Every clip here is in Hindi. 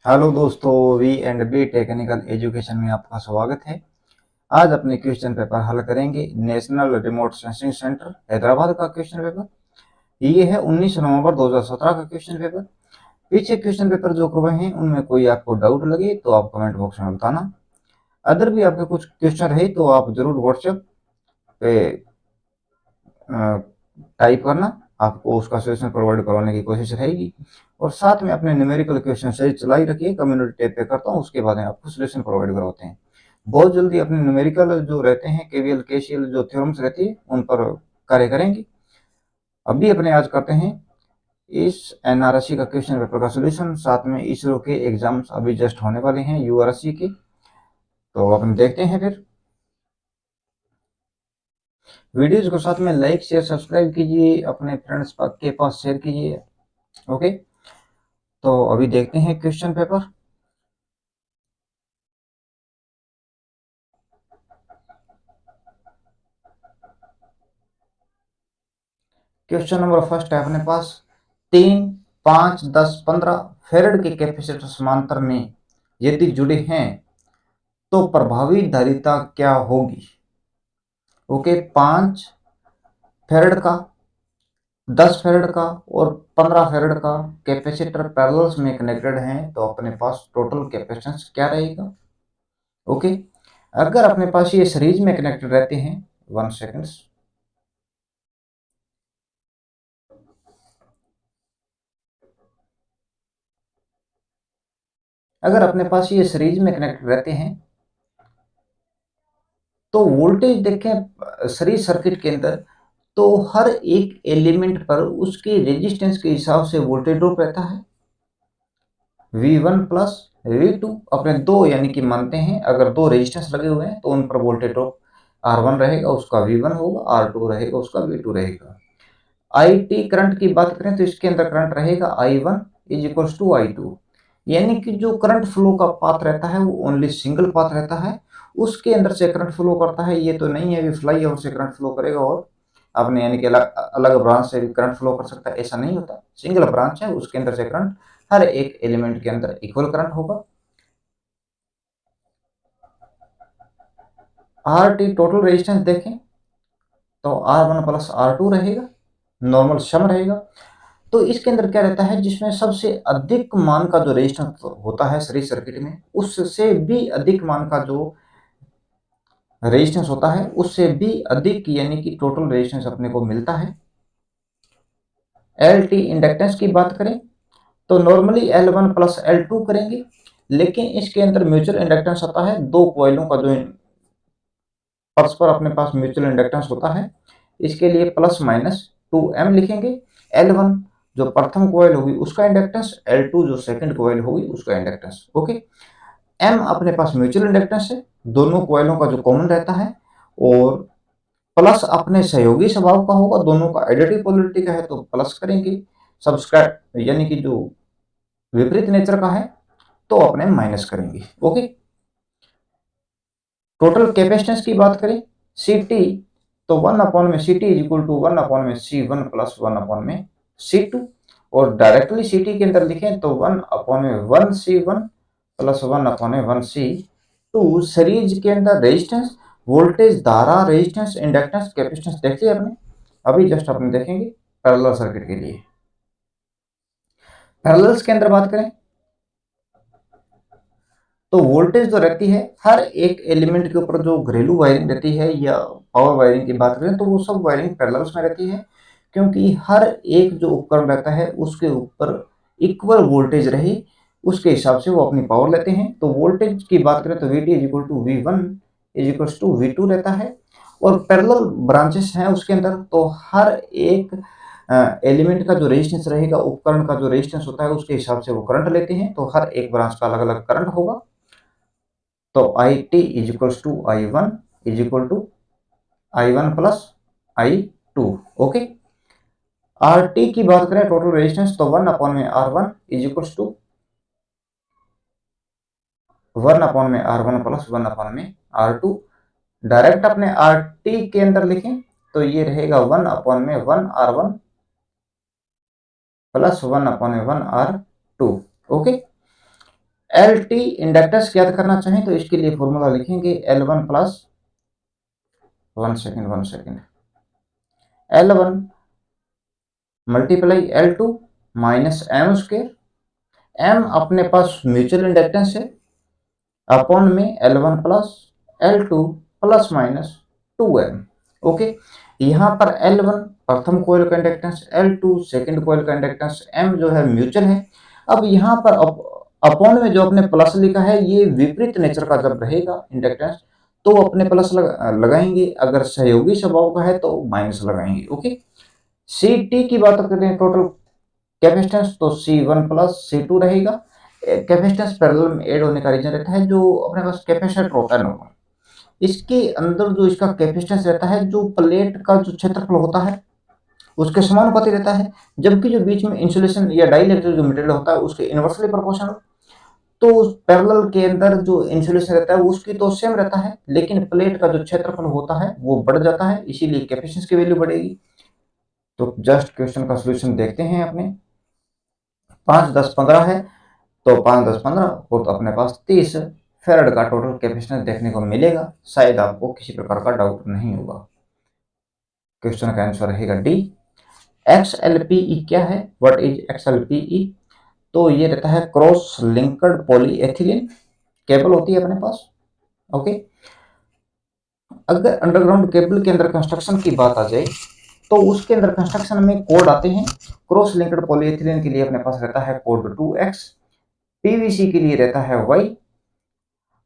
हेलो दोस्तों, V and B technical education में आपका स्वागत है। आज अपने क्वेश्चन पेपर हल करेंगे। National remote sensing centre Hyderabad का क्वेश्चन पेपर। ये है 19 नवंबर 2017 का क्वेश्चन पेपर। पीछे क्वेश्चन पेपर जो करवाए हैं उनमें कोई आपको डाउट लगे तो आप कमेंट बॉक्स में बताना। अदर भी आपके कुछ क्वेश्चन है तो आप जरूर व्हाट्सएप पे टाइप करना, आपको उसका सोल्यूशन प्रोवाइड करवाने की कोशिश रहेगी। और साथ में अपने न्यूमेरिकल क्वेश्चन से चलाई रखिए, कम्युनिटी टैब पे करता हूँ, उसके बाद में आपको सोल्यूशन प्रोवाइड करवाते हैं। बहुत जल्दी अपने न्यूमेरिकल जो रहते हैं, केवीएल केसीएल जो थ्योरम्स रहती है उन पर कार्य करेंगे। अभी अपने आज करते हैं इस एनआरएससी का क्वेश्चन पेपर का सोल्यूशन। साथ में इसरो के एग्जाम्स अभी जस्ट होने वाले हैं यूआरएससी के, तो अपन देखते हैं। फिर वीडियोज को साथ में लाइक शेयर सब्सक्राइब कीजिए, अपने फ्रेंड्स के पास शेयर कीजिए। ओके, तो अभी देखते हैं question paper. Question number first है अपने पास। 3, 5, 10, 15 फेरेड के कैपेसिटर समांतर में यदि जुड़े हैं तो प्रभावी धारिता क्या होगी। ओके, 5 फेरेड का, 10 फेरेड का और 15 फेरेड का कैपेसिटर पैरेलल्स में कनेक्टेड हैं तो अपने पास टोटल कैपेसिटेंस क्या रहेगा। ओके, अगर अपने पास ये सीरीज में कनेक्टेड रहते हैं, 1 सेकेंड, अगर अपने पास ये सीरीज में कनेक्टेड रहते हैं तो वोल्टेज देखें सीरीज सर्किट के अंदर, तो हर एक एलिमेंट पर उसके रेजिस्टेंस के हिसाब से वोल्टेज ड्रॉप रहता है। V1 प्लस V2 अपने दो यानी कि मानते हैं अगर दो रेजिस्टेंस लगे हुए हैं तो उन पर वोल्टेज ड्रॉप R1 रहेगा उसका V1 होगा, R2 रहेगा उसका V2 रहेगा। IT करंट की बात करें तो इसके अंदर करंट रहेगा I1 is equals to I2, यानी कि जो करंट फ्लो का पाथ रहता है वो ओनली सिंगल पाथ रहता है, उसके अंदर से करंट फ्लो करता है। ये तो नहीं है कि फ्लाई ओवर से करंट फ्लो करेगा और आपने यानी कि अलग अलग ब्रांच से भी करंट फ्लो कर सकता है, ऐसा नहीं होता। सिंगल ब्रांच है, उसके अंदर से करंट हर एक एलिमेंट के अंदर इक्वल करंट होगा। आर टी टोटल रेजिस्टेंस देखें तो R1 प्लस R2 रहेगा, नॉर्मल सम रहेगा। तो इसके अंदर क्या रहता है, जिसमें सबसे अधिक मान का जो रेजिस्टेंस होता है सीरीज सर्किट में, उससे भी अधिक मान का जो रेजिस्टेंस होता है उससे भी अधिक यानी कि टोटल रेजिस्टेंस अपने को मिलता है। एल टी इंडक्टेंस की बात करें तो नॉर्मली L1 प्लस L2 करेंगे, लेकिन इसके अंदर म्यूचुअल इंडक्टेंस आता है। दो कॉइलों का जो परस्पर अपने पास म्यूचुअल इंडक्टेंस होता है, इसके लिए प्लस माइनस 2M लिखेंगे। L1 जो प्रथम कॉइल होगी उसका इंडक्टेंस, L2 जो सेकंड कॉइल होगी उसका इंडक्टेंस। ओके, M अपने पास म्यूचुअल इंडक्टेंस है, दोनों कॉइलों का जो कॉमन रहता है, और प्लस अपने सहयोगी स्वभाव का होगा, दोनों का एडिटिव पोलैरिटी का है तो प्लस करेंगे। सब्सक्राइब यानी कि जो विपरीत नेचर का है तो अपने माइनस करेंगे। ओके, टोटल कैपेसिटेंस की बात करें सी टी, तो 1 अपॉन में C T is equal to 1 upon में C1 प्लस 1 अपॉन में C2, और डायरेक्टली सी टी के अंदर लिखें तो 1 अपॉन में 1C1 प्लस 1 अपॉन में 1C2। सीरीज के अंदर रेजिस्टेंस, वोल्टेज, धारा, रेजिस्टेंस, इंडक्टेंस, कैपेसिटेंस देख लिया आपने। अभी जस्ट अपने देखेंगे पैरेलल सर्किट के लिए। पैरेलल्स के अंदर बात करें तो वोल्टेज जो रहती है हर एक एलिमेंट के ऊपर, जो घरेलू वायरिंग रहती है या पावर वायरिंग की बात करें तो वो सब वायरिंग पैरेलल्स में रहती है, क्योंकि हर एक जो उपकरण रहता है उसके ऊपर इक्वल वोल्टेज रहे उसके हिसाब से वो अपनी पावर लेते हैं। तो वोल्टेज की बात करें तो Vt is equal to V1 is equal to V2 रहता है, और पैरेलल ब्रांचेस हैं उसके अंदर, तो हर एक एलिमेंट का जो रेजिस्टेंस रहेगा, उपकरण का जो रेजिस्टेंस होता है उसके हिसाब से वो करंट लेते हैं, तो हर एक ब्रांच का अलग अलग करंट होगा। तो I T is equal to I1 is equal to I1 plus I2। Okay, R T की बात करें टोटल रेजिस्टेंस तो 1 अपॉन में R1 is equal to 1 upon में R1 प्लस 1 अपॉन में R2। डायरेक्ट अपने आर टी के अंदर लिखें तो ये रहेगा 1 अपॉन में 1R1 प्लस 1 अपॉन में 1R2। Okay, L T inductance याद करना चाहें तो इसके लिए फॉर्मूला लिखेंगे L1 plus 1 second L1 multiply L2 minus M square. M अपने पास म्यूचुअल इंडक्टेंस है, अपॉन में L1 plus L2 plus minus 2m। Okay, यहाँ पर L1 प्रथम कॉइल का इंडक्टेंस, L2 सेकंड कॉइल का इंडक्टेंस, m जो है म्यूचुअल है। अब यहाँ पर अपॉन में जो अपने प्लस लिखा है ये विपरीत नेचर का जब रहेगा इंडक्टेंस तो अपने प्लस लगाएंगे, अगर सहयोगी स्वभाव का है तो माइनस लगाएंगे। ओके, सी टी की बात करें टोटल कैपेसिटेंस तो C1 प्लस C2 रहेगा। कैपेसिटेंस पैरेलल में ऐड होने का रीजन रहता है, जो अपने पास कैपेसिटर होता है नॉर्मल, इसके अंदर जो इसका कैपेसिटेंस रहता है, जो प्लेट का जो क्षेत्रफल होता है उसके समानुपाती रहता है, जबकि जो बीच में इंसुलेशन या डाइलेक्ट्रिक जो मटेरियल होता है उसके इनवर्सली प्रोपोर्शनल। तो उस पैरेलल के अंदर जो इंसुलेशन रहता है उसकी तो सेम रहता है, लेकिन प्लेट का जो क्षेत्रफल होता है वो बढ़ जाता है, इसीलिए कैपेसिटेंस की वैल्यू बढ़ेगी। तो जस्ट क्वेश्चन का सोल्यूशन देखते हैं अपने। 5 10 15 है तो 5 10 15 और तो अपने पास 30 फेराड का टोटल कैपेसिटेंस देखने को मिलेगा। शायद आपको किसी प्रकार का डाउट नहीं होगा। क्वेश्चन का आंसर रहेगा डी। XLPE क्या है, व्हाट इज XLPE? तो ये रहता है क्रॉस लिंक्ड पॉलीएथिलीन केबल होती है अपने पास। ओके, अगर अंडरग्राउंड केबल के अंदर कंस्ट्रक्शन की बात आ जाए तो उसके अंदर कंस्ट्रक्शन में कोड आते हैं। क्रॉस लिंक्ड पॉलीएथिलीन के लिए अपने पास रहता है कोड 2X, पीवीसी के लिए रहता है Y,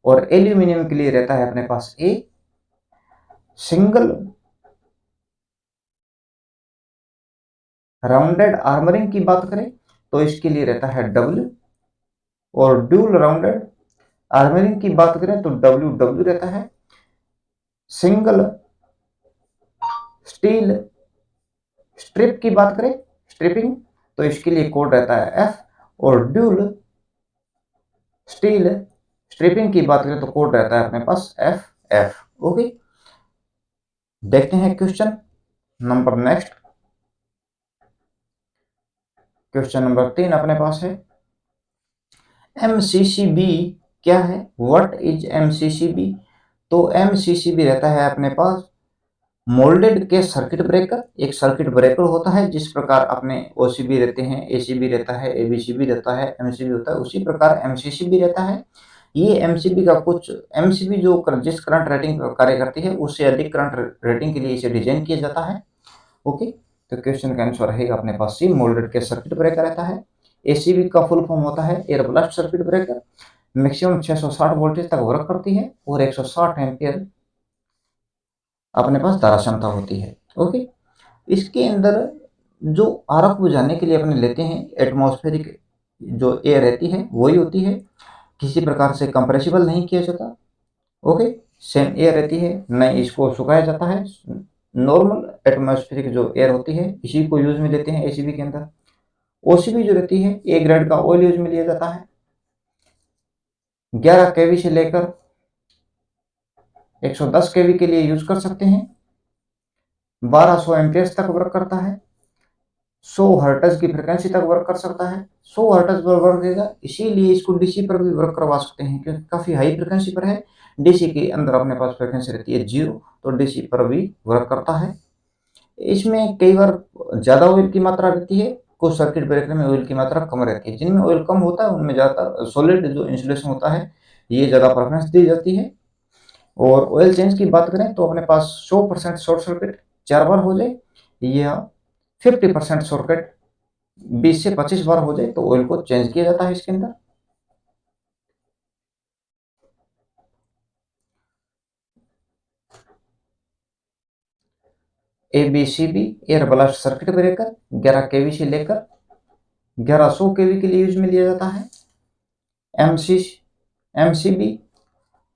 और एल्यूमिनियम के लिए रहता है अपने पास A। सिंगल राउंडेड आर्मरिंग की बात करें तो इसके लिए रहता है W, और ड्यूल राउंडेड आर्मरिंग की बात करें तो WW रहता है। सिंगल स्टील स्ट्रिप की बात करें स्ट्रिपिंग तो इसके लिए कोड रहता है F, और ड्यूल स्टील स्ट्रिपिंग की बात करें तो कोड रहता है अपने पास FF। ओके, देखते हैं question number next. Question number 3 अपने पास है MCCB क्या है, व्हाट इज MCCB? तो MCCB रहता है अपने पास मोल्डेड के सर्किट ब्रेकर। एक सर्किट ब्रेकर होता है, जिस प्रकार अपने OCB रहते हैं, ACB रहता है, ABCB रहता है, MCB होता है, उसी प्रकार MCCB रहता है। ये MCB का कुछ MCB जो जिस करंट रेटिंग कार्य करती है उससे अधिक करंट रेटिंग के लिए इसे डिजाइन किया जाता है। ओके, तो क्वेश्चन का आंसर रहेगा अपने पास सी, मोल्डेड के सर्किट ब्रेकर रहता है। ACB का फुल फॉर्म होता है air blast circuit breaker. Maximum 660 voltage तक वर्क करती है और 160 एम्पियर अपने पास धारा क्षमता होती है। ओके, इसके अंदर जो आरफ बुझाने के लिए अपने लेते हैं एटमॉस्फेरिक जो एयर रहती है वही होती है, किसी प्रकार से कंप्रेसिबल नहीं किया जाता। ओके, सेम एयर रहती है, न इसको सुखाया जाता है। नॉर्मल एटमॉस्फेरिक जो एयर होती है इसी को यूज में लेते हैं ACB के अंदर। OCB जो रहती है A ग्रेड का ऑयल यूज में लिया जाता है। 11 kV से लेकर 110 kV के लिए यूज कर सकते हैं। 1200 एम्पियर्स तक वर्क करता है। 100 हर्ट्ज की फ्रिक्वेंसी तक वर्क कर सकता है। 100 हर्ट्ज पर वर्क देगा, इसीलिए इसको DC पर भी वर्क करवा सकते हैं क्योंकि काफ़ी हाई फ्रिक्वेंसी पर है। DC के अंदर अपने पास फ्रिक्वेंसी रहती है 0, तो DC पर भी वर्क करता है। इसमें कई बार ज़्यादा ऑयल की मात्रा रहती है, कुछ सर्किट ब्रेकर में ऑयल की मात्रा कम रहती है। जिनमें ऑयल कम होता है उनमें ज़्यादातर सॉलिड जो इंसुलेशन होता है ये ज़्यादा प्रेफरेंस दी जाती है। और ऑयल चेंज की बात करें तो अपने पास 100% शॉर्ट सर्किट 4 बार हो जाए या 50% सर्किट 20 से 25 बार हो जाए तो ऑयल को चेंज किया जाता है इसके अंदर। ABCB air blast circuit breaker 11 kV से लेकर 1100 kV के लिए यूज में लिया जाता है। MCB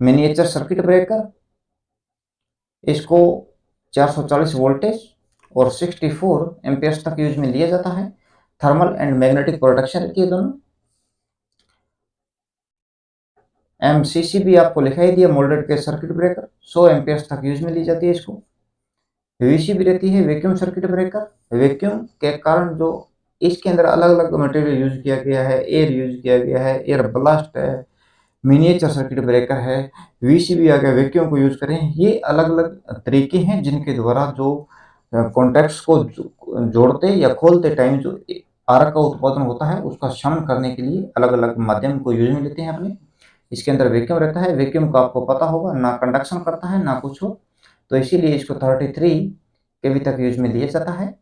मिनिएचर सर्किट ब्रेकर, इसको 440 वोल्टेज और 64 एम्पियर्स तक यूज में लिया जाता है। थर्मल एंड मैग्नेटिक प्रोटेक्शन रहती है दोनों। MCCB आपको लिखा ही दिया मोल्डेड के सर्किट ब्रेकर, 100 एम्पियर्स तक यूज में ली जाती है इसको। VCB रहती है वैक्यूम सर्किट ब्रेकर, वैक्यूम के कारण जो इसके अंदर अलग अलग मटेरियल यूज किया गया है, एयर यूज किया गया है, एयर ब्लास्ट है, मिनिएचर सर्किट ब्रेकर है, वीसीबी आ गया, वैक्यूम को यूज करें। ये अलग अलग तरीके हैं जिनके द्वारा जो कॉन्टैक्ट्स को जोड़ते या खोलते टाइम जो आर्क का उत्पादन होता है उसका शमन करने के लिए अलग अलग माध्यम को यूज में लेते हैं अपने। इसके अंदर वैक्यूम रहता है, वैक्यूम का आपको पता होगा ना कंडक्शन करता है ना कुछ हो, तो इसीलिए इसको 33 केवी तक यूज में लिया जाता है।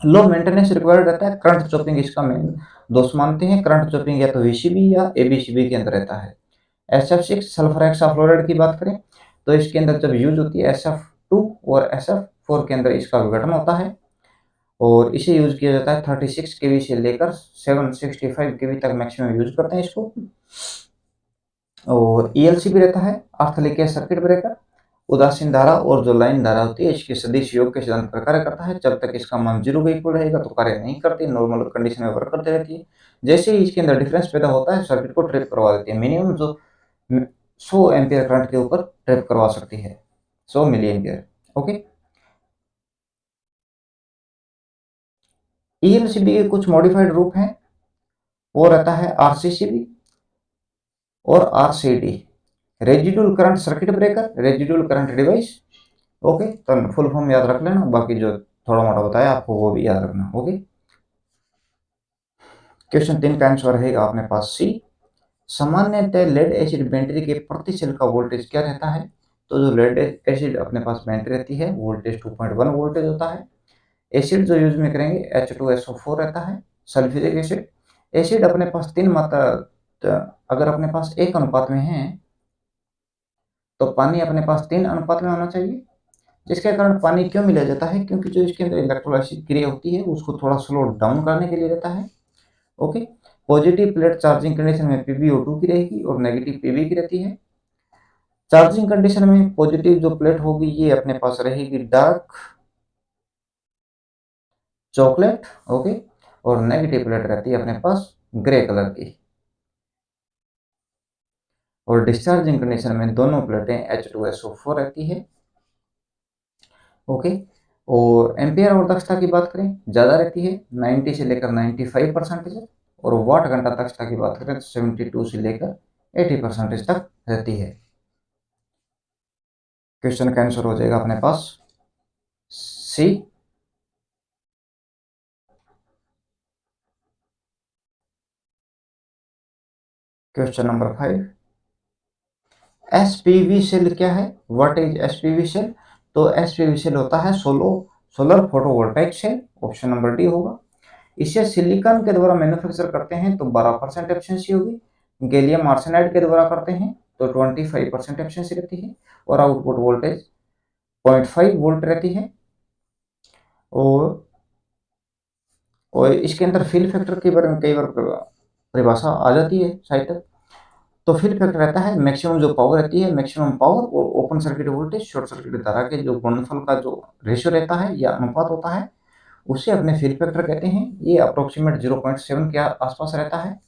लो मेंटेनेंस रिक्वायर्ड रहता है। करंट चॉपिंग इसका मेन दोस्त मानते हैं। करंट चॉपिंग या तो वीसीबी या एबीसीबी के अंदर रहता है। SF6 सल्फर हेक्साफ्लोराइड की बात करें तो इसके अंदर जब यूज होती है SF2 और SF4 के अंदर इसका विघटन होता है और इसे यूज किया जाता है 36 केवी से लेकर 765 केवी तक मैक्सिमम यूज करते हैं इसको। और ELC भी रहता है, अर्थ लीकेज सर्किट ब्रेकर। उदासीन धारा और जो लाइन धारा होती है इसके सदिश योग के सिद्धांत पर कार्य करता है। जब तक इसका मान 0 के इक्वल रहेगा तो कार्य नहीं करती, नॉर्मल कंडीशन में वर्क करती रहती है। जैसे ही इसके अंदर डिफरेंस पैदा होता है सर्किट को ट्रिप करवा देती है। मिनिमम जो 100 एम्पियर करंट के ऊपर ट्रिप करवा सकती है, 100 मिली एम्पियर। ओके। ELCB के कुछ मॉडिफाइड रूप हैं, वो रहता है RCCB और RCD, residual current circuit breaker, residual current device. Okay, तो फुल फॉर्म याद रख लेना, बाकी जो थोड़ा मोटा बताया आपको वो भी याद रखना। ओके। क्वेश्चन 3 का आंसर रहेगा अपने पास सी। सामान्यतः लेड एसिड बैटरी के प्रति सेल का वोल्टेज क्या रहता है? तो जो लेड एसिड अपने पास बैटरी रहती है वोल्टेज 2.1 वोल्टेज होता है। एसिड जो यूज में करेंगे H2SO4 रहता है, सल्फ्यूरिक एसिड। एसिड अपने पास 3 मात्रा, अगर अपने पास 1 अनुपात में है तो पानी अपने पास 3 अनुपात में होना चाहिए, जिसके कारण पानी क्यों मिलाया जाता है? क्योंकि जो इसके अंदर इलेक्ट्रोलाइसिस क्रिया होती है उसको थोड़ा स्लो डाउन करने के लिए रहता है। Okay. Positive plate charging condition में PbO2 की रहेगी और नेगेटिव Pb की रहती है। चार्जिंग कंडीशन में पॉजिटिव जो प्लेट होगी ये अपने पास रहेगी डार्क चॉकलेट। ओके। और नेगेटिव प्लेट रहती है अपने पास ग्रे कलर की। और डिस्चार्जिंग कंडीशन में दोनों प्लेटें H2SO4 रहती है। ओके। और एम्पियर और दक्षता की बात करें ज़्यादा रहती है, 90 से लेकर 95%। और वाट घंटा दक्षता की बात करें तो 72 से लेकर 80% तक रहती है। क्वेश्चन का आंसर हो जाएगा अपने पास C. Question number 5, SPV cell क्या है? What is SPV cell? तो SPV सेल होता है solar photovoltaic cell. Option number D होगा। इसे सिलिकॉन के द्वारा मैन्युफैक्चर करते हैं तो 12% एफिशिएंसी होगी। गैलियम आर्सेनाइड के द्वारा करते हैं तो 25% एफिशिएंसी रहती है और आउटपुट वोल्टेज 0.5 वोल्ट रहती है। और इसके अंदर फिल फैक्टर के बारे में कई बार परिभाषा आ जाती है शायद तक। तो फिल फैक्टर रहता है मैक्सिमम जो पावर रहती है, मैक्सिमम पावर और open circuit voltage short circuit धारा के जो गुणनफल का जो रेशियो रहता है या अनुपात होता है उसे अपने फिल फैक्टर कहते हैं। ये अप्रोक्सीमेट 0.7 के आसपास रहता है।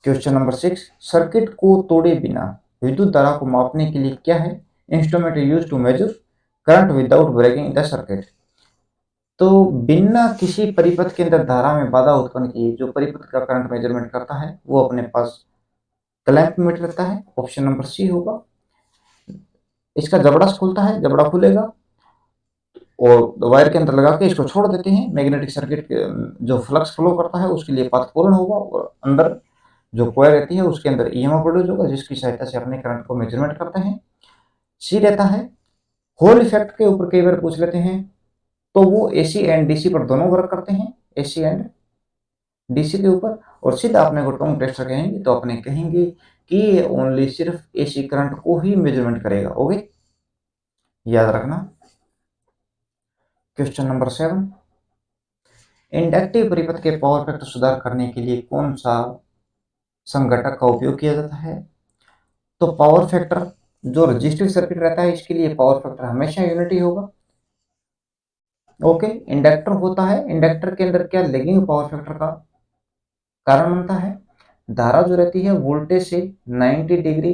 क्वेश्चन नंबर 6, सर्किट को तोड़े बिना विद्युत धारा को मापने के लिए क्या है? Instrument use to measure current without breaking the circuit. तो बिना किसी परिपथ के अंदर धारा में बाधा उत्पन्न किए जो परिपथ का करंट मेजरमेंट करता है वो अपने पास क्लैंप मीटर रहता है। ऑप्शन नंबर सी होगा। इसका जबड़ा खुलता है, जबड़ा खुलेगा और वायर के अंदर लगा के इसको छोड़ देते हैं। मैग्नेटिक सर्किट जो फ्लक्स फ्लो करता है उसके लिए पथ पूर्ण होगा और अंदर जो कॉइल रहती है उसके अंदर EMF प्रोड्यूस होगा जिसकी सहायता से अपने करंट को मेजरमेंट करते हैं। सी रहता है होल इफेक्ट के ऊपर कई बार पूछ लेते हैं तो वो AC एंड DC पर दोनों वर्क करते हैं, AC एंड DC के ऊपर। और सीधा अपने को टोंग टेस्टर कहेंगे तो अपने कहेंगे कि ये ओनली सिर्फ AC करंट को ही मेजरमेंट करेगा। ओके, याद रखना। क्वेश्चन नंबर 7, इंडक्टिव परिपथ के पावर फैक्टर सुधार करने के लिए कौन सा संघटक का उपयोग किया जाता है? तो पावर फैक्टर जो रजिस्टिव सर्किट रहता है इसके लिए पावर फैक्टर हमेशा यूनिटी होगा। ओके। इंडक्टर होता है, इंडक्टर के अंदर क्या लेगिंग पावर फैक्टर का कारण बनता है? धारा जो रहती है वोल्टेज से 90 डिग्री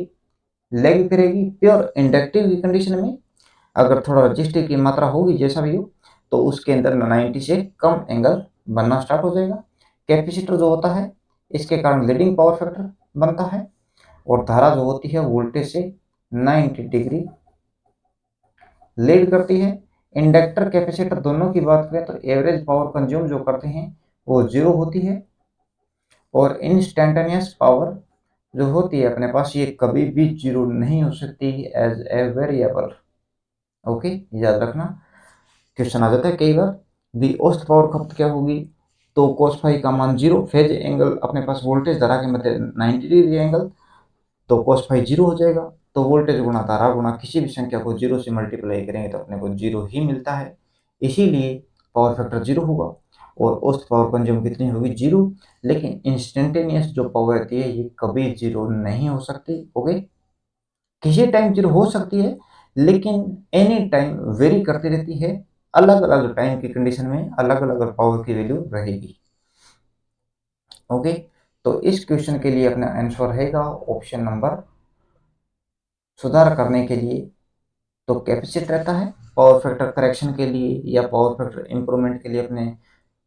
लेग करेगी। प्योर इंडक्टिव की कंडीशन में अगर थोड़ा रजिस्टिव की मात्रा होगी जैसा भी हो तो उसके अंदर 90 से कम एंगल बनना स्टार्ट हो जाएगा। कैपेसिटर जो होता है इसके कारण लीडिंग पावर फैक्टर बनता है, और धारा जो होती है वोल्टेज से 90 डिग्री लीड करती है। इंडक्टर कैपेसिटर दोनों की बात करें तो एवरेज पावर कंज्यूम जो करते हैं वो 0 होती है, और इंस्टैन्टेनियस पावर जो होती है अपने पास ये कभी भी 0 नहीं हो सकती एज ए वेरिएबल। ओके, याद रखना। क्वेश्चन आ जाता है कई बार, दी औसत पावर खपत क्या होगी, तो cos फाई का मान 0, फेज एंगल अपने पास वोल्टेज धारा के मध्य 90 डिग्री एंगल, तो cos फाई 0 हो जाएगा। तो वोल्टेज गुणा धारा गुणा किसी भी संख्या को 0 से मल्टीप्लाई करेंगे तो अपने को 0 ही मिलता है, इसीलिए पावर फैक्टर 0 होगा। और औसत पावर कंज्यूम कितनी होगी, 0। लेकिन इंस्टेंटेनियस जो पावर रहती है ये कभी 0 नहीं हो सकती। ओके, किसी टाइम 0 हो सकती है लेकिन एनी टाइम वेरी करती रहती है, अलग अलग टाइम की कंडीशन में अलग अलग पावर की वैल्यू रहेगी। ओके, तो इस क्वेश्चन के लिए अपना आंसर रहेगा ऑप्शन नंबर, सुधार करने के लिए तो कैपेसिटर रहता है, पावर फैक्टर करेक्शन के लिए या पावर फैक्टर इंप्रूवमेंट के लिए अपने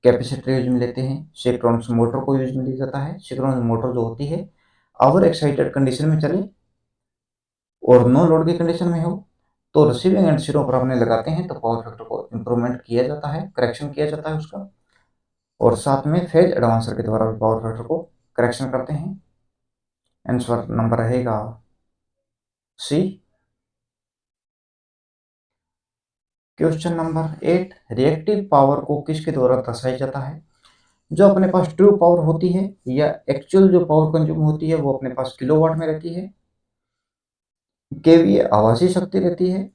कैपेसिटर यूज में लेते हैं। सिंक्रोनस मोटर को यूज में लिया जाता है। सिंक्रोनस मोटर जो होती है ओवर एक्साइटेड कंडीशन में चले और नो लोड की कंडीशन में हो तो रिसीविंग एंड सिरों पर अपने लगाते हैं तो पावर फैक्टर को इंप्रूवमेंट किया जाता है, करेक्शन किया जाता है उसका, और साथ में फेज एडवांसर के द्वारा भी पावर फैक्टर को करेक्शन करते हैं। आंसर नंबर रहेगा सी। क्वेश्चन नंबर 8, रिएक्टिव पावर को किसके द्वारा दर्शाया जाता है, जो अपने पास ट्रू पावर होती है या एक्चुअल जो पावर कंज्यूम होती है वो अपने पास किलोवाट में रहती है, केवीए आवासीय शक्ति रहती है,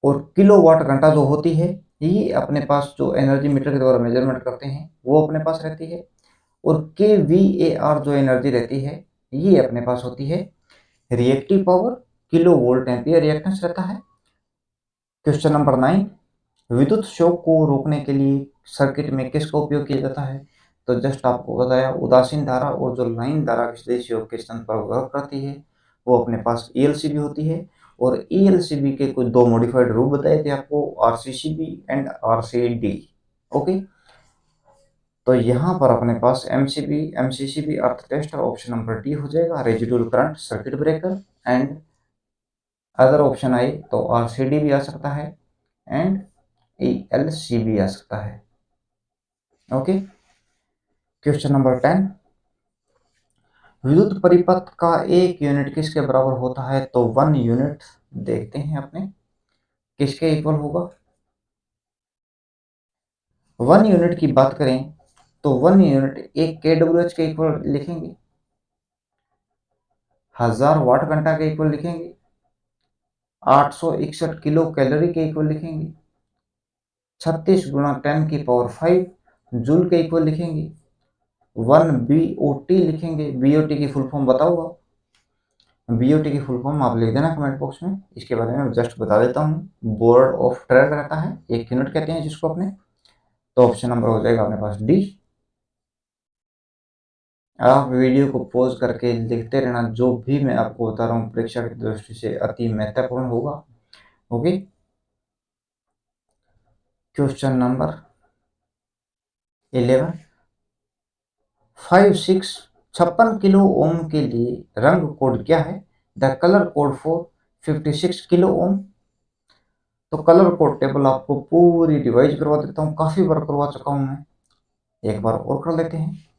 और किलोवाट घंटा जो होती है ये अपने पास जो एनर्जी मीटर के द्वारा मेजरमेंट करते हैं वो अपने पास रहती है, और के वी ए आर जो एनर्जी रहती है ये अपने पास होती है reactive power, kilo volt ampere reactance रहता है। क्वेश्चन नंबर 9, विद्युत शॉक को रोकने के लिए सर्किट में किसका उपयोग किया जाता है, तो जस्ट आपको बताया उदासीन धारा और जो लाइन धारा विश्लेषी योग के स्थान पर वर्क करती है वो अपने पास ईएलसीबी होती है, और ईएलसीबी के कुछ दो मॉडिफाइड रूप बताए थे आपको, आरसीसीबी एंड आरसीडी। ओके, तो यहाँ पर अपने पास एमसीबी एमसीसीबी अर्थ टेस्ट ऑप्शन नंबर डी हो जाएगा, residual current circuit breaker, and other option आए तो आरसीडी भी आ सकता है एंड ईएलसी भी आ सकता है। ओके, क्वेश्चन नंबर 10, विद्युत परिपथ का एक यूनिट किसके बराबर होता है, तो 1 यूनिट देखते हैं अपने किसके इक्वल होगा। 1 यूनिट की बात करें तो 1 यूनिट एक केडब्ल्यूएच के इक्वल लिखेंगे, 1000 वाट घंटा के इक्वल लिखेंगे, 861 किलो कैलोरी के इक्वल लिखेंगे, 36 गुणा 10 की पावर 5 जूल के इक्वल लिखेंगे, 1 बीओटी लिखेंगे। बीओटी की फुल फॉर्म बताओ, बीओटी की फुल फॉर्म आप लिख देना कमेंट बॉक्स में, इसके बारे में जस्ट बता देता हूँ। बोर्ड ऑफ ट्रेड रहता है, एक यूनिट कहते हैं जिसको अपने, तो ऑप्शन नंबर हो जाएगा अपने पास डी। आप वीडियो को पॉज करके लिखते रहना, जो भी मैं आपको बता रहा हूँ परीक्षा की दृष्टि से अति महत्वपूर्ण होगा। Okay, question number 11, 56 kilo ohm के लिए रंग कोड क्या है, the colour code for 56 kilo ohm. तो कलर कोड टेबल आपको पूरी रिवाइज करवा देता हूँ, काफी बार करवा चुका हूँ मैं, एक बार और कर लेते हैं।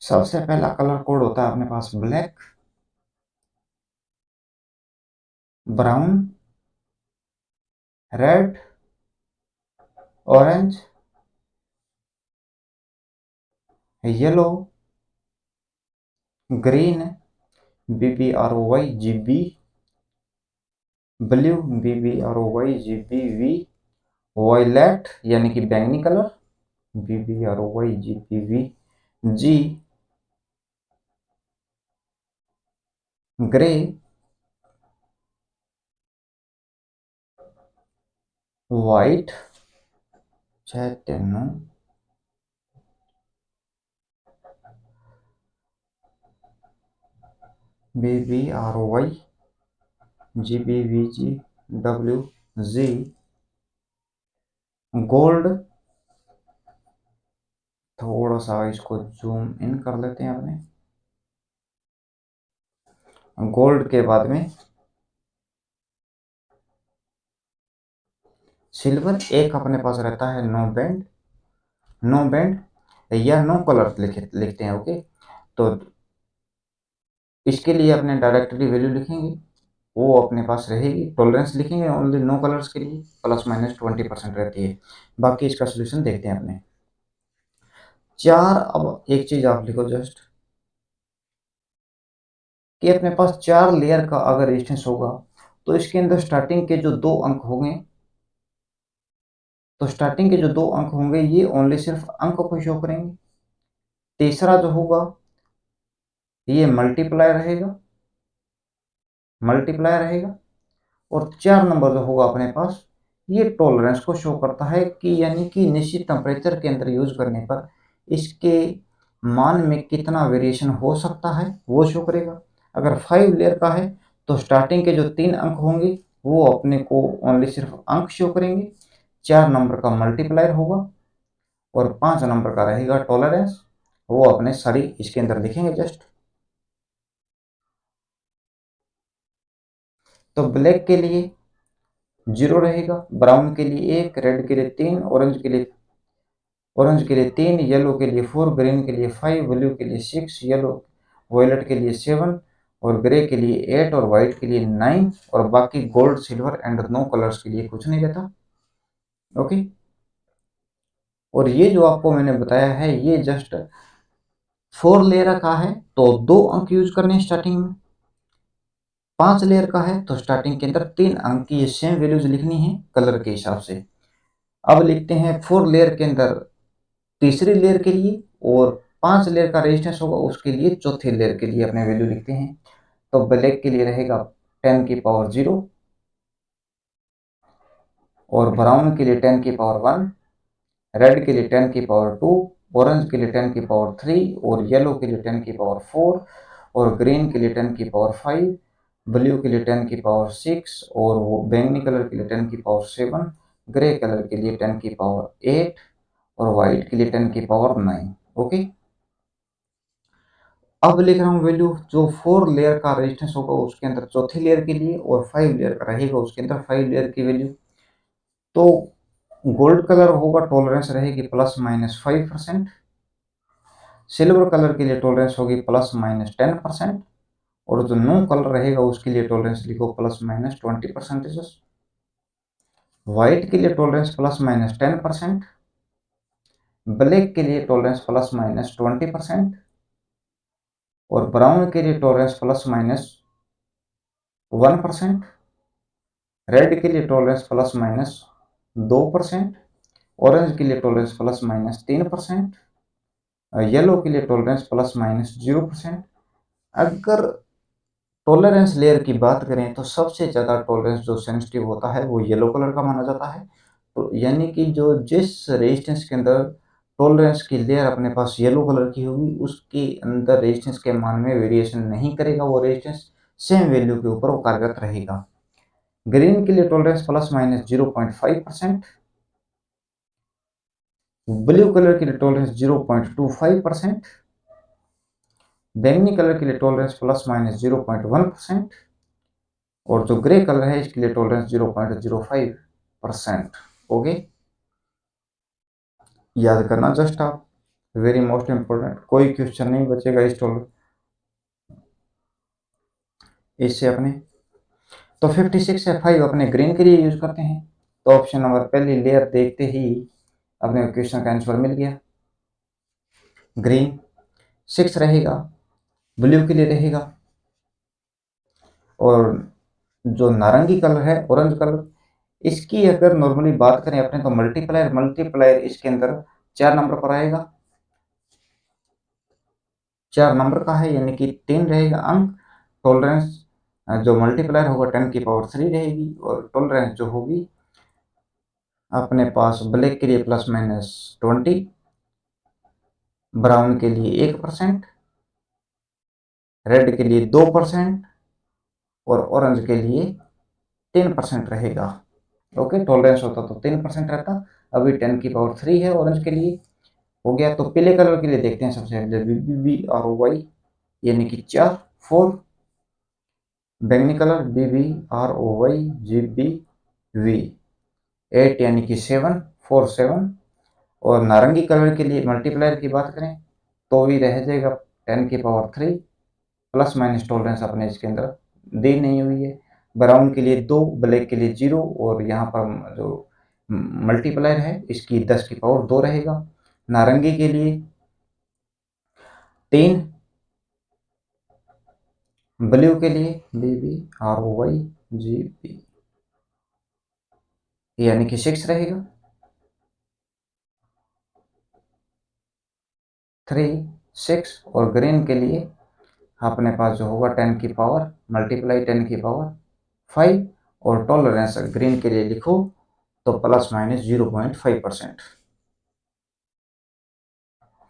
सबसे पहला कलर कोड होता है अपने पास black, brown, red, orange, yellow, green, BBROY GB, blue, BBROYGBV, violet यानी कि बैंगनी colour, BBROYGBV, G, grey, white, Chaitanya, BBROYGBVGWZ, gold, थोड़ा सा इसको जूम इन कर लेते हैं अपने, गोल्ड के बाद में सिल्वर, एक अपने पास रहता है नो बैंड, नो बैंड या नो कलर लिखते हैं। ओके, तो इसके लिए अपने डायरेक्टली वैल्यू लिखेंगे, वो अपने पास रहेगी। टॉलरेंस लिखेंगे ओनली नो कलर्स के लिए, ±20% रहती है। बाकी इसका सोल्यूशन देखते हैं अपने चार। अब एक चीज आप लिखो जस्ट कि अपने पास 4 लेयर का अगर रेजिस्टेंस होगा तो इसके अंदर स्टार्टिंग के जो 2 अंक होंगे, तो स्टार्टिंग के जो 2 अंक होंगे ये ओनली सिर्फ अंक को शो करेंगे। तीसरा जो होगा ये मल्टीप्लाई रहेगा, मल्टीप्लाई रहेगा। और 4 नंबर जो होगा अपने पास ये टॉलरेंस को शो करता है कि यानी कि निश्चित टेम्परेचर के अंदर यूज करने पर इसके मान में कितना वेरिएशन हो सकता है वो शो करेगा। अगर 5 लेयर का है तो स्टार्टिंग के जो 3 अंक होंगे वो अपने को ओनली सिर्फ अंक शो करेंगे, 4 नंबर का मल्टीप्लायर होगा और 5 नंबर का रहेगा टॉलरेंस, वो अपने सारी इसके अंदर लिखेंगे जस्ट। तो ब्लैक के लिए 0 रहेगा, ब्राउन के लिए 1, रेड के लिए 3, ऑरेंज के लिए 3, येलो के लिए 4, ग्रीन के लिए 5, ब्लू के लिए 6, येलो वॉयलेट के लिए 7 और ग्रे के लिए 8 और व्हाइट के लिए 9 और बाकी gold, silver and no colours के लिए कुछ नहीं रहता। ओके, और ये जो आपको मैंने बताया है ये जस्ट 4 लेयर का है तो 2 अंक यूज करने हैं स्टार्टिंग में, 5 लेयर का है तो स्टार्टिंग के अंदर 3 अंक की ये सेम वैल्यूज लिखनी है कलर के हिसाब से। अब लिखते हैं 4 लेयर के अंदर तीसरी लेयर के लिए और 5 लेयर का रेजिस्टेंस होगा उसके लिए चौथी लेयर के लिए अपने वैल्यू लिखते हैं। तो ब्लैक के लिए रहेगा 10⁻0 और ब्राउन के लिए 10⁻1, रेड के लिए 10⁻2, ऑरेंज के लिए 10⁻3 और येलो के लिए 10⁻4 और ग्रीन के लिए 10⁻5, ब्लू के लिए 10⁻6 और वो बैंगनी कलर के लिए 10⁻7, ग्रे कलर के लिए 10⁻8 और व्हाइट के लिए 10⁻9। ओके, अब लिख रहा हूँ वैल्यू जो 4 लेयर का रेजिस्टेंस होगा उसके अंदर चौथी लेयर के लिए और 5 लेयर का रहेगा उसके अंदर 5 लेयर की वैल्यू। तो गोल्ड कलर होगा टॉलरेंस रहेगी ±5%, सिल्वर कलर के लिए टॉलरेंस होगी ±10% और जो नो कलर रहेगा उसके लिए टॉलरेंस लिखो ±20%, व्हाइट के लिए टॉलरेंस ±10%, ब्लैक के लिए टॉलरेंस ±20% और ब्राउन के लिए टॉलरेंस +1%, रेड के लिए टॉलरेंस +2%, ऑरेंज के लिए टॉलरेंस +3%, येलो के लिए टॉलरेंस +0%। अगर टॉलरेंस लेयर की बात करें तो सबसे ज़्यादा टॉलरेंस जो सेंसिटिव होता है वो येलो कलर का माना जाता है। तो यानी कि जो जिस रेजिस्टेंस के अंदर टॉलरेंस की लेयर अपने पास येलो कलर की होगी उसके अंदर रेजिस्टेंस के मान में वेरिएशन नहीं करेगा, वो रेजिस्टेंस सेम वैल्यू के ऊपर वो कार्यरत रहेगा। ग्रीन के लिए टॉलरेंस ±0.5%, ब्लू कलर के लिए टॉलरेंस 0.25%, बैंगनी कलर के लिए टॉलरेंस ±0.1% और जो ग्रे कलर है इसके लिए टॉलरेंस 0.05%। ओके, याद करना जस्ट आप। वेरी मोस्ट इम्पोर्टेंट, कोई क्वेश्चन नहीं बचेगा इस टॉपिक इससे अपने। तो 56F5 अपने ग्रीन के लिए यूज करते हैं। तो ऑप्शन नंबर पहली लेयर देखते ही अपने क्वेश्चन का आंसर मिल गया, ग्रीन। 6 रहेगा ब्लू के लिए रहेगा, और जो नारंगी कलर है, ऑरेंज कलर, इसकी अगर नॉर्मली बात करें अपने तो मल्टीप्लायर, मल्टीप्लायर इसके अंदर 4 नंबर पर आएगा, 4 नंबर का है, यानी कि 3 रहेगा अंक। टॉलरेंस जो मल्टीप्लायर होगा 10⁻³ रहेगी, और टॉलरेंस जो होगी अपने पास ब्लैक के लिए ±20, ब्राउन के लिए 1%, रेड के लिए 2%, और ऑरेंज के लिए 10% रहेगा। ओके, टॉलरेंस होता तो 10% रहता, अभी 10⁻³ है ऑरेंज के लिए, हो गया। तो पीले कलर के लिए देखते हैं सबसे पहले BBROY, यानी कि 4, 4। बैंगनी कलर BBROYGBV 8, यानी कि 7, 4, 7। और नारंगी कलर के लिए मल्टीप्लायर की बात करें तो भी रह जाएगा 10⁻³ ± टॉलरेंस अपने इसके अंदर दी नहीं हुई है। ब्राउन के लिए 2, ब्लैक के लिए 0, और यहाँ पर जो मल्टीप्लायर है इसकी 10⁻² रहेगा। नारंगी के लिए 3, ब्लू के लिए BBROYGB यानी कि 6 रहेगा, 3, 6। और ग्रीन के लिए अपने पास जो होगा 10⁻5, और टॉलरेंस ग्रीन के लिए लिखो तो ±0.5%।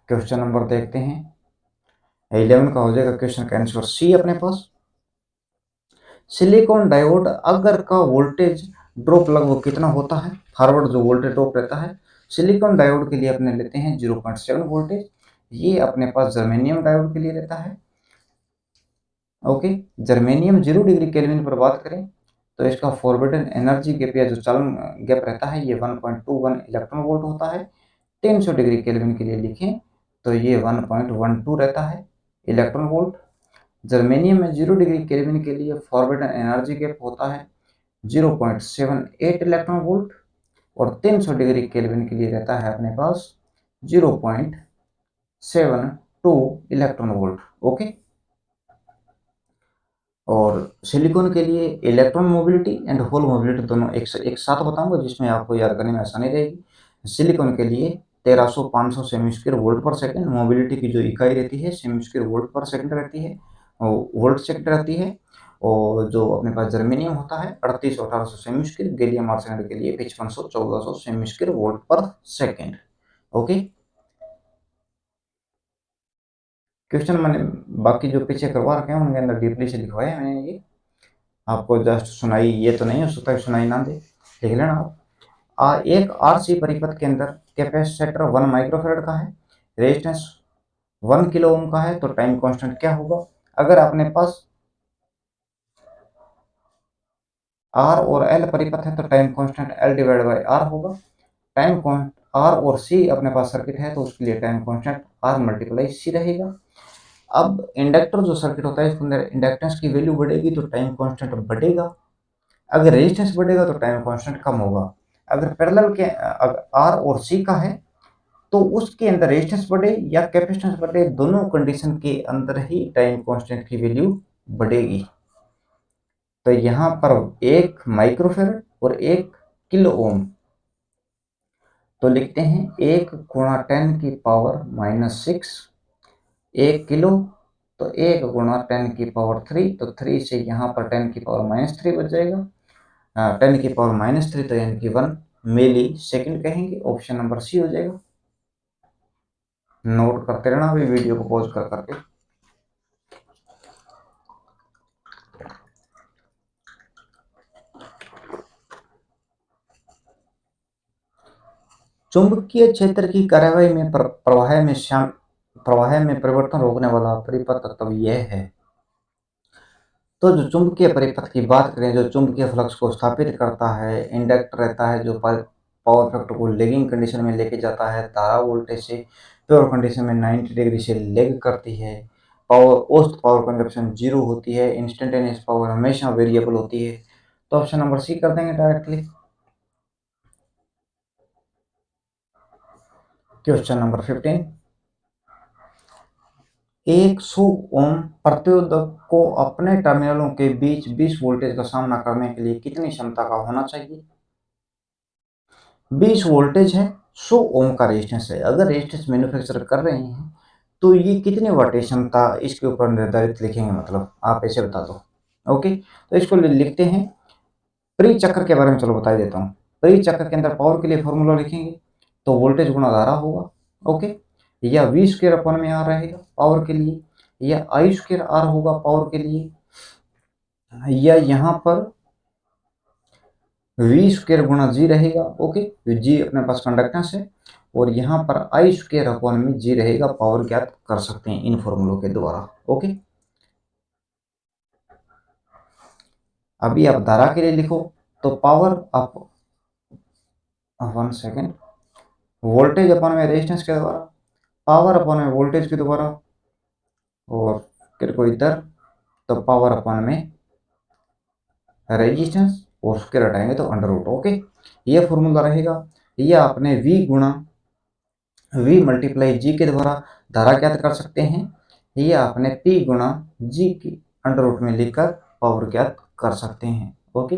क्वेश्चन नंबर देखते हैं, 11 का हो जाएगा क्वेश्चन का आंसर सी अपने पास। सिलिकॉन डायोड अगर का वोल्टेज ड्रॉप लगभग कितना होता है, फॉरवर्ड जो वोल्टेज ड्रॉप रहता है सिलिकॉन डायोड के लिए अपने लेते हैं 0.7 वोल्टेज। ये अपने पास जर्मेनियम डायोड के लिए रहता है। ओके, जर्मेनियम 0 डिग्री केल्विन पर बात करें तो इसका फॉरबिडन एनर्जी गैप या जो चालन गैप रहता है ये 1.21 इलेक्ट्रॉन वोल्ट होता है। 300 डिग्री केल्विन के लिए लिखें तो ये 1.12 रहता है इलेक्ट्रॉन वोल्ट। जर्मेनियम में 0 डिग्री केल्विन के लिए फॉरबिडन एनर्जी गैप होता है 0.78 इलेक्ट्रॉन वोल्ट, और 300 डिग्री केल्विन के लिए रहता है अपने पास 0.72 इलेक्ट्रॉन वोल्ट। ओके, और सिलिकॉन के लिए electron mobility and hole mobility दोनों एक साथ बताऊंगा, जिसमें आपको याद करने में आसानी रहेगी। सिलिकॉन के लिए 1300-500 सेमी वोल्ट पर सेकंड मोबिलिटी की जो इकाई रहती है सेमी वोल्ट पर सेकंड रहती है, वोल्ट सेकंड रहती है। और जो अपने पास जर्मेनियम होता है 3800-1800 सेमी, गैलियम आर्सेनाइड के लिए 5500-1400 सेमी वोल्ट पर सेकंड। ओके, क्वेश्चन मैंने बाकी जो पीछे करवा रखे हैं उनके अंदर डीपली से लिखवाया है मैंने, ये आपको जस्ट सुनाई ये तो नहीं हो सकता है सुनाई ना दे, लिख लेना आप। एक आरसी परिपथ के अंदर कैपेसिटर 1 माइक्रोफेराड का है, रेजिस्टेंस 1 किलो ओम का है, तो टाइम कांस्टेंट क्या होगा? अगर अपने पास आर और एल परिपथ है तो time constant L divide by R होगा। टाइम कांस्टेंट आर और सी अपने पास सर्किट है तो उसके लिए time constant R multiply C रहेगा। अब इंडक्टर जो सर्किट होता है इसके अंदर इंडक्टेंस की वैल्यू बढ़ेगी तो टाइम कांस्टेंट बढ़ेगा, अगर रेजिस्टेंस बढ़ेगा तो टाइम कांस्टेंट कम होगा। अगर पैरेलल के आर और सी का है तो उसके अंदर रेजिस्टेंस बढ़े या कैपेसिटेंस बढ़े, दोनों कंडीशन के अंदर ही टाइम कांस्टेंट की वैल्यू बढ़ेगी। तो यहाँ पर 1 माइक्रोफेराड और 1 किलो ओम, तो लिखते हैं 1 गुणा 10⁻⁻6 1 किलो, तो 1 गुणा 10⁻³ तो 3 से यहाँ पर 10⁻³ बच जाएगा, 10⁻³ तो यानी कि 1 मिली सेकेंड कहेंगे, ऑप्शन नंबर सी हो जाएगा। नोट करते रहना अभी वीडियो को पॉज कर करके। चुंबकीय क्षेत्र की कार्यवाही में प्रवाह में परिवर्तन रोकने वाला परिपथ तत्व यह है। तो जो चुंबकीय परिपथ की बात करें, जो चुंबकीय फ्लक्स को स्थापित करता है, इंडक्टर रहता है जो पावर फैक्टर को लेगिंग कंडीशन में लेके जाता है, धारा वोल्टेज से प्योर कंडीशन में 90 डिग्री से लेग करती है, पावर औसत पावर कंजप्शन 0 होती है, इंस्टेंटेनियस पावर हमेशा वेरिएबल होती है। तो ऑप्शन नंबर सी कर देंगे डायरेक्टली। क्वेश्चन नंबर 15, एक 100 ओम प्रतिरोधक को अपने टर्मिनलों के बीच 20 वोल्टेज का सामना करने के लिए कितनी क्षमता का होना चाहिए? 20 वोल्टेज है, 100 ओम का रेजिस्टेंस है। अगर रेजिस्टेंस मैन्युफैक्चर कर रहे हैं तो ये कितने वाटेज क्षमता इसके ऊपर निर्धारित लिखेंगे, मतलब आप ऐसे बता दो। ओके, तो इसको लिखते हैं प्री चक्र के बारे में। चलो बता देता हूँ। प्री चक्र के अंदर पावर के लिए फॉर्मूला लिखेंगे तो वोल्टेज गुणा धारा होगा। ओके, या वी स्क्वायर अपन में आर रहेगा पावर के लिए, या आई स्क्वायर आर होगा पावर के लिए, या यहाँ पर वी स्क्वायर गुणा जी रहेगा। ओके, जी अपने पास कंडक्टेंस है, और यहाँ पर आई स्क्वायर अपॉन में जी रहेगा। पावर ज्ञात कर सकते हैं इन फॉर्मूलों के द्वारा। ओके, अभी आप धारा के लिए लिखो तो power up 1 second, voltage upon में रेजिस्टेंस के द्वारा, पावर अपॉन में वोल्टेज के द्वारा, और फिर को इधर तो पावर अपॉन में रेजिस्टेंस, और स्क्वायर हटाएंगे तो अंडर रूट। ओके, ये फॉर्मूला रहेगा। ये आपने V गुणा V मल्टीप्लाई जी के द्वारा धारा ज्ञात कर सकते हैं। ये आपने P गुणा जी की अंडर रूट में लिखकर पावर ज्ञात कर सकते हैं। ओके,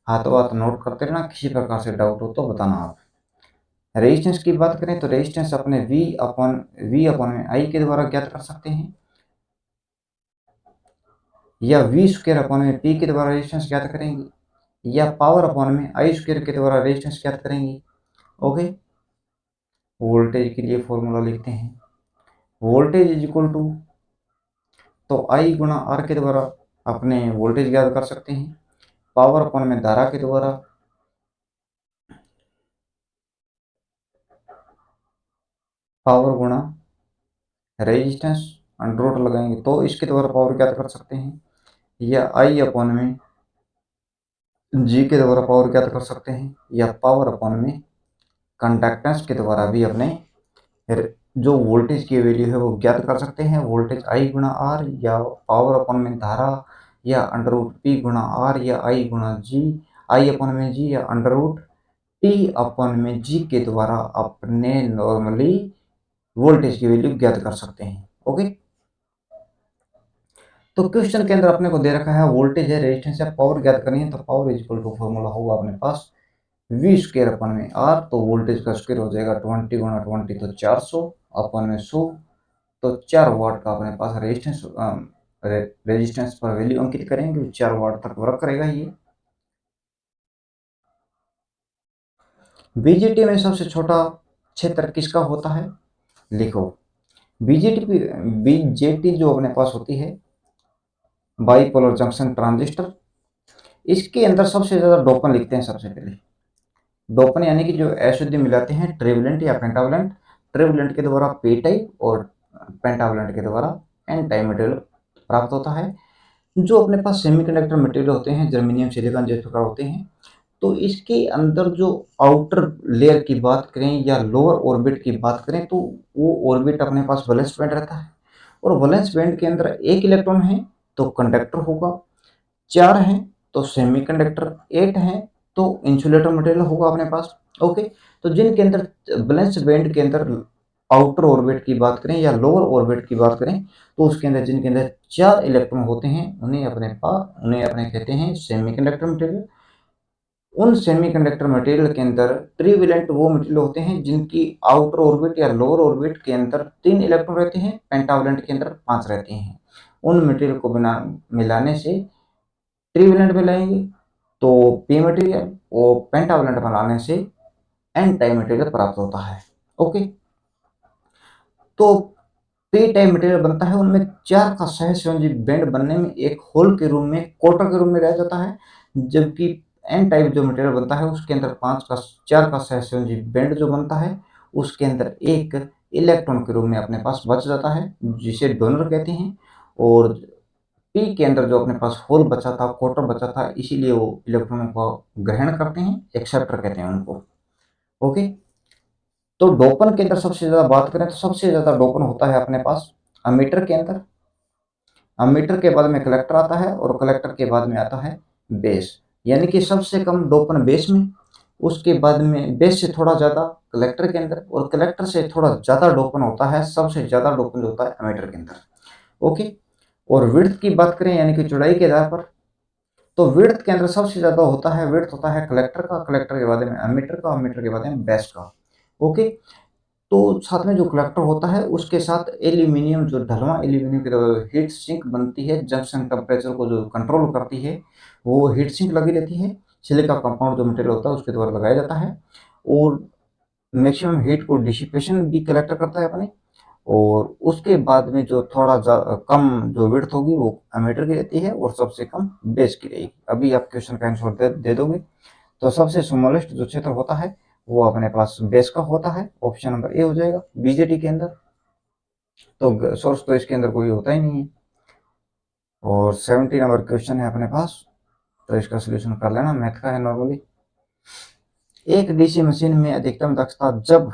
हाथों हाथ नोट करते रहना, किसी प्रकार से डाउट हो तो बताना आप। रेजिस्टेंस की बात करें तो रेजिस्टेंस अपने V अपॉन में आई के द्वारा ज्ञात कर सकते हैं, या वी स्क्वायर अपॉन में पी के द्वारा रेजिस्टेंस ज्ञात करेंगे, या पावर अपॉन में आई स्क्वायर के द्वारा रेजिस्टेंस ज्ञात करेंगे। ओके, वोल्टेज के लिए फॉर्मूला लिखते हैं, वोल्टेज इज इक्वल टू, तो आई गुणा आर के द्वारा अपने वोल्टेज ज्ञात कर सकते हैं, पावर अपॉन में धारा के द्वारा, पावर गुणा रेजिस्टेंस अंडर रूट लगाएंगे तो इसके द्वारा पावर ज्ञात कर सकते हैं, या आई अपॉन में जी के द्वारा पावर ज्ञात कर सकते हैं, या पावर अपॉन में कंडक्टेंस के द्वारा भी अपने जो वोल्टेज की वैल्यू है वो ज्ञात कर सकते हैं। वोल्टेज आई गुणा आर, या पावर अपॉन में धारा, या अंडर रूट पी गुणा आर, या आई गुणा जी, आई अपॉन में जी, या अंडर रूट पी अपॉन में जी के द्वारा अपने नॉर्मली वोल्टेज की वैल्यू ज्ञात कर सकते हैं। ओके, तो क्वेश्चन के अंदर अपने को दे रखा है वोल्टेज है, रेजिस्टेंस है, पावर ज्ञात करनी है, तो power is equal to formula होगा अपने पास वी स्क्वायर अपन में आर, तो वोल्टेज का स्क्वायर हो जाएगा 20 गुणा 20 तो 400 अपन में 100, तो 4 वाट का अपने पास रेजिस्टेंस पर वैल्यू अंकित करेंगे, 4 वाट तक वर्क करेगा ये। बीजेटी में सबसे छोटा क्षेत्र किसका होता है? लिखो, बीजेटी जो अपने पास होती है बाइपोलर जंक्शन ट्रांजिस्टर, इसके अंदर सबसे ज्यादा डोपन लिखते हैं सबसे पहले। डोपन यानी कि जो अशुद्धि मिलाते हैं, ट्रिवलेंट या पेंटावलेंट। ट्रिवलेंट के द्वारा पी टाइप और पेंटावलेंट के द्वारा एन टाइप मटेरियल प्राप्त होता है। जो अपने पास सेमीकंडक्टर मटेरियल होते हैं, जर्मेनियम सिलिकॉन जिस प्रकार होते हैं, तो इसके अंदर जो आउटर लेयर की बात करें या लोअर ऑर्बिट की बात करें तो वो ऑर्बिट अपने पास वैलेंस बैंड रहता है, और वैलेंस बैंड के अंदर एक इलेक्ट्रॉन है तो कंडक्टर होगा, 4 हैं तो सेमीकंडक्टर, 8 हैं तो इंसुलेटर मटेरियल होगा अपने पास। ओके, तो जिनके अंदर वैलेंस बैंड के अंदर आउटर ऑर्बिट की बात करें या लोअर ऑर्बिट की बात करें तो उसके अंदर जिनके अंदर 4 इलेक्ट्रॉन होते हैं उन्हें अपने कहते हैं सेमीकंडक्टर मटेरियल। उन सेमीकंडक्टर मटेरियल के अंदर ट्रिवेलेंट वो मटेरियल होते हैं जिनकी आउटर ऑर्बिट या लोअर ऑर्बिट के अंदर 3 इलेक्ट्रॉन रहते हैं, पेंटावलेंट के अंदर 5 रहते हैं। उन मटेरियल को बिना मिलाने से ट्रिवेलेंट मिलाएंगे तो पी मटेरियल, और पेंटावलेंट बनाने से एन टाइप मटेरियल प्राप्त होता है। ओके, तो पी टाइप मटेरियल बनता है, उनमें 4 का सहसंयोजी बैंड बनने में एक होल के रूप में, क्वार्टर के रूप में रह जाता है, जबकि एन टाइप जो मटेरियल बनता है उसके अंदर 4 का सहसंयोजी बैंड जो बनता है उसके अंदर एक इलेक्ट्रॉन के रूप में अपने पास बच जाता है जिसे डोनर कहते हैं, और पी के अंदर जो अपने पास होल बचा था, क्वार्टर बचा था, इसीलिए वो इलेक्ट्रॉनों को ग्रहण करते हैं, एक्सेप्टर कहते हैं उनको। ओके। तो डोपन के अंदर सबसे ज्यादा बात करें तो सबसे ज्यादा डोपन होता है अपने पास अमीटर के अंदर। अमीटर के बाद में कलेक्टर आता है और कलेक्टर के बाद में आता है बेस, यानी कि सबसे कम डोपन बेस में, उसके बाद में बेस से थोड़ा ज्यादा कलेक्टर के अंदर, और कलेक्टर से थोड़ा ज्यादा डोपन होता है, सबसे ज्यादा डोपन होता है अमीटर के अंदर। ओके। और विड्थ की बात करें यानी कि चौड़ाई के आधार पर, तो विड्थ के अंदर सबसे ज्यादा होता है, विड्थ होता है कलेक्टर का, कलेक्टर के बाद में अमीटर का, अमीटर के बाद में बेस का। ओके। तो साथ में जो कलेक्टर होता है उसके साथ एल्यूमिनियम, जो ढलवा एल्यूमिनियम की हीट सिंक बनती है, जंक्शन टेम्परेचर को जो कंट्रोल करती है, वो हीट सिंक लगी रहती है। सिलिका कंपाउंड जो मटेरियल होता है उसके द्वारा लगाया जाता है, और मैक्सिमम हीट को डिसिपेशन भी कलेक्टर करता है अपने। और उसके बाद में जो थोड़ा कम जो विड्थ होगी वो एमीटर की रहती है, और सबसे कम बेस की रहेगी। अभी आप क्वेश्चन का आंसर दे दोगे। तो सबसे स्मॉलेस्ट जो क्षेत्र होता है वो अपने पास बेस का होता है, ऑप्शन नंबर ए हो जाएगा बीजेटी के अंदर। तो सोर्स तो इसके अंदर कोई होता ही नहीं है। और 70 नंबर क्वेश्चन है अपने पास, तो इसका सोल्यूशन कर लेना, मैथ का है नॉर्मली। एक डीसी मशीन में अधिकतम दक्षता जब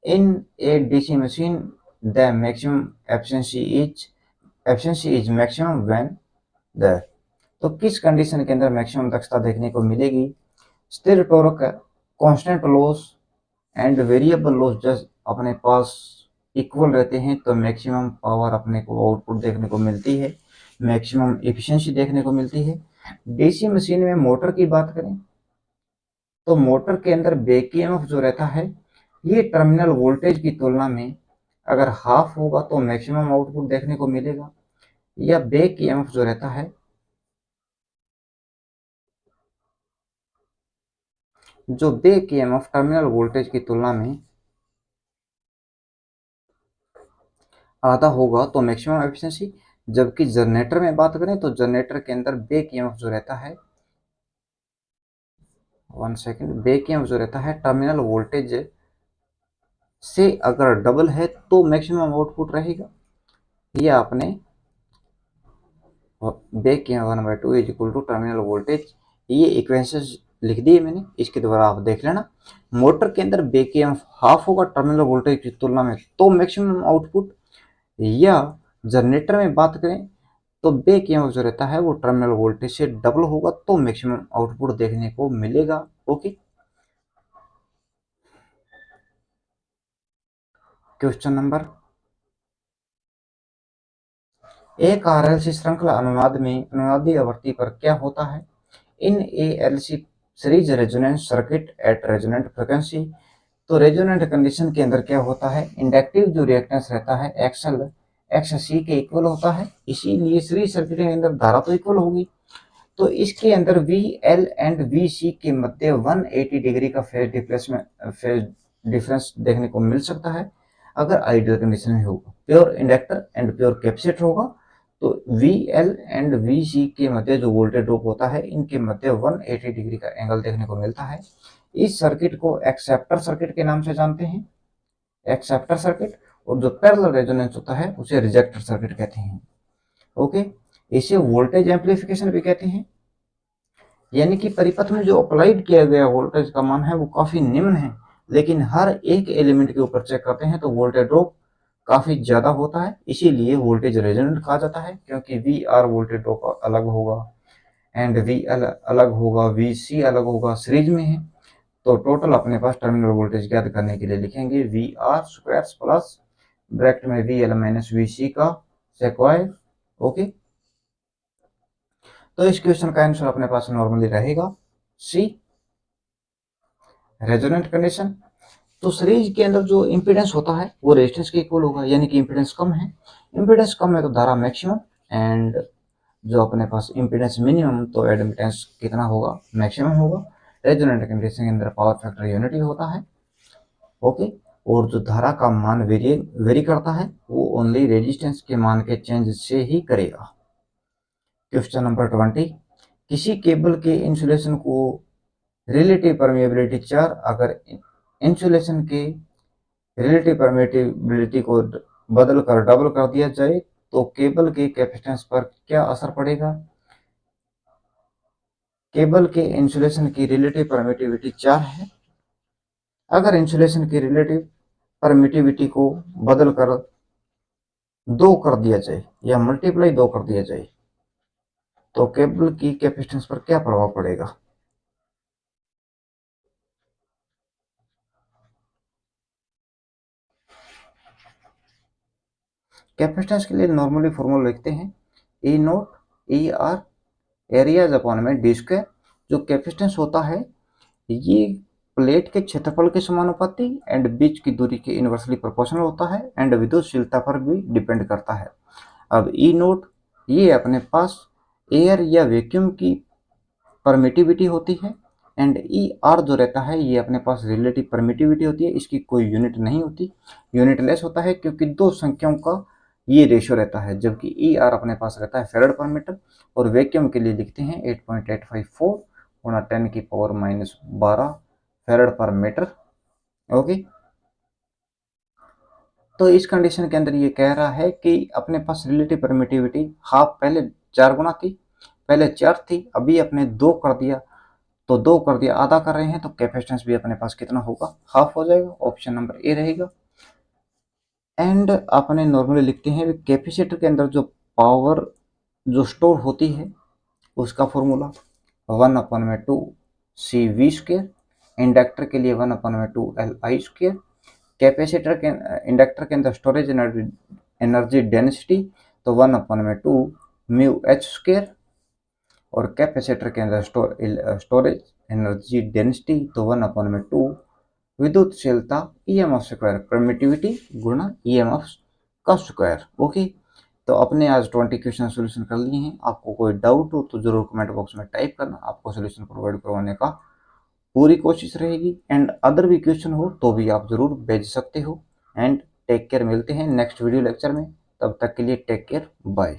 in a DC machine the maximum efficiency is maximum when the, तो किस कंडीशन के अंदर मैक्सिमम दक्षता देखने को मिलेगी? स्थिर torque, constant loss and variable loss जब अपने पास इक्वल रहते हैं तो मैक्सिमम पावर अपने को आउटपुट देखने को मिलती है, मैक्सिमम एफिशिएंसी देखने को मिलती है। डीसी मशीन में मोटर की बात करें तो मोटर के अंदर बैक ईएमएफ जो रहता है, ये टर्मिनल वोल्टेज की तुलना में अगर हाफ होगा तो मैक्सिमम आउटपुट देखने को मिलेगा, या बैक ईएमएफ जो रहता है, जो बैक ईएमएफ टर्मिनल वोल्टेज की तुलना में आधा होगा तो मैक्सिमम एफिशिएंसी। जबकि जनरेटर में बात करें तो जनरेटर के अंदर बैक ईएमएफ जो रहता है, 1 सेकेंड, बैक ईएमएफ जो रहता है टर्मिनल वोल्टेज से अगर डबल है तो मैक्सिमम आउटपुट रहेगा। ये आपने back EMF 1/2 is equal to terminal voltage, ये इक्वेशन लिख दी है मैंने, इसके द्वारा आप देख लेना। मोटर के अंदर बैक ईएमएफ हाफ होगा टर्मिनल वोल्टेज की तुलना में तो मैक्सिमम आउटपुट, या जनरेटर में बात करें तो बैक ईएमएफ जो रहता है वो टर्मिनल वोल्टेज से डबल होगा तो मैक्सिमम आउटपुट देखने को मिलेगा। ओके। क्वेश्चन नंबर, एक आरएलसी श्रृंखला अनुनाद में अनुनादी आवृत्ति पर क्या होता है? In a L C series resonance circuit at resonant frequency, तो रेजोनेंट कंडीशन के अंदर क्या होता है, इंडक्टिव जो रिएक्टेंस रहता है एक्सएल एक्स सी के इक्वल होता है, इसीलिए सीरीज सर्किट के अंदर धारा तो इक्वल होगी। तो इसके अंदर वी एल एंड वी सी के मध्य 180 डिग्री का फेज डिफरेंस देखने को मिल सकता है अगर आइडियल कंडीशन में होगा। Pure inductor and pure capacitor होगा तो वी एल एंड वी सी के मध्य जो वोल्टेज ड्रॉप होता है इनके मध्य 180 डिग्री का एंगल देखने को मिलता है। इस सर्किट को एक्सेप्टर सर्किट के नाम से जानते हैं, एक्सेप्टर सर्किट। और जो पैरेलल रेजोनेंस होता है उसे रिजेक्टर सर्किट कहते हैं। ओके। इसे वोल्टेज एम्पलीफिकेशन भी कहते हैं, यानी कि परिपथ में जो अप्लाइड किया गया वोल्टेज का मान है वो काफी निम्न है, लेकिन हर एक एलिमेंट के ऊपर चेक करते हैं तो वोल्टेज ड्रॉप काफी ज्यादा होता है, इसीलिए वोल्टेज रेजोनेंट कहा जाता है, क्योंकि वी आर वोल्टेज ड्रॉप अलग होगा एंड वी एल अलग होगा, वी सी अलग होगा, सीरीज में है। तो टोटल अपने पास टर्मिनल वोल्टेज ज्ञात करने के लिए लिखेंगे V R square plus bracket में V L minus V C का स्क्वायर। ओके। तो इस क्वेश्चन का आंसर अपने पास नॉर्मली रहेगा सी, रेजोनेंट कंडीशन। तो सीरीज के अंदर जो इंपीडेंस होता है वो रेजिस्टेंस के इक्वल होगा, यानी कि इंपीडेंस कम है, इंपीडेंस कम है तो धारा मैक्सिमम, एंड जो अपने पास इंपीडेंस मिनिमम तो एडमिटेंस कितना होगा, मैक्सिमम होगा। रेजोनेंट कंडीशन के अंदर पावर फैक्टर यूनिटी होता है। ओके। और जो धारा का मान वेरी करता है वो ओनली रेजिस्टेंस के मान के चेंज से ही करेगा। क्वेश्चन नंबर 20, किसी केबल के इंसुलेशन को रिलेटिव परमिएबिलिटी 4, अगर इंसुलेशन के रिलेटिव परमिएबिलिटी को बदल कर डबल कर दिया जाए तो केबल के कैपेसिटेंस पर क्या असर पड़ेगा? केबल के इंसुलेशन की रिलेटिव परमिटिविटी 4 है, अगर इंसुलेशन की रिलेटिव परमिटिविटी को बदल कर 2 कर दिया जाए या मल्टीप्लाई 2 कर दिया जाए तो केबल की कैपेसिटेंस पर क्या प्रभाव पड़ेगा? कैपेसिटेंस के लिए नॉर्मली फॉर्मूला लिखते हैं E naught E r area is upon में डी स्क्वायर। जो कैपेसिटेंस होता है ये प्लेट के क्षेत्रफल के समानुपाती एंड बीच की दूरी के इनवर्सली प्रोपोर्शनल होता है एंड विद्युतशीलता पर भी डिपेंड करता है। अब ई नोट ये अपने पास एयर या वैक्यूम की परमिटिविटी होती है एंड ई आर जो रहता है ये अपने पास रिलेटिव परमिटिविटी होती है। इसकी कोई यूनिट नहीं होती, यूनिटलेस होता है क्योंकि दो संख्याओं का ये रेशियो रहता है। जबकि ई आर अपने पास रहता है फेरेड पर मीटर और वैक्यूम के लिए लिखते हैं 8.854 गुणा 10⁻⁻12 फेरेड पर मीटर। ओके, तो इस कंडीशन के अंदर ये कह रहा है कि अपने पास रिलेटिव परमिटिविटी हाफ, पहले 4 गुना थी, पहले 4 थी, अभी अपने 2 कर दिया, तो 2 कर दिया आधा कर रहे हैं तो कैपेसिटेंस भी अपने पास कितना होगा, हाफ हो जाएगा। ऑप्शन नंबर ए रहेगा। एंड अपने नॉर्मली लिखते हैं कैपेसिटर के अंदर जो पावर जो स्टोर होती है उसका formula 1/2 C V square, inductor के लिए 1/2 एल आई स्क्वेयर, कैपेसिटर के इंडक्टर के अंदर स्टोरेज एनर्जी डेंसिटी तो 1/2 म्यू एच स्क्वेयर, और कैपेसिटर के अंदर स्टोरेज एनर्जी डेंसिटी तो 1/2 विद्युतशीलता ईएमएफ स्क्वायर, परमिटिविटी गुणा ईएमएफ का स्क्वायर। ओके, तो अपने आज 20 क्वेश्चन सोल्यूशन कर लिए हैं। आपको कोई डाउट हो तो जरूर कमेंट बॉक्स में टाइप करना, आपको सोल्यूशन प्रोवाइड करवाने का पूरी कोशिश रहेगी। एंड अदर भी क्वेश्चन हो तो भी आप जरूर भेज सकते हो। एंड टेक केयर, मिलते हैं नेक्स्ट वीडियो लेक्चर में, तब तक के लिए टेक केयर, बाय।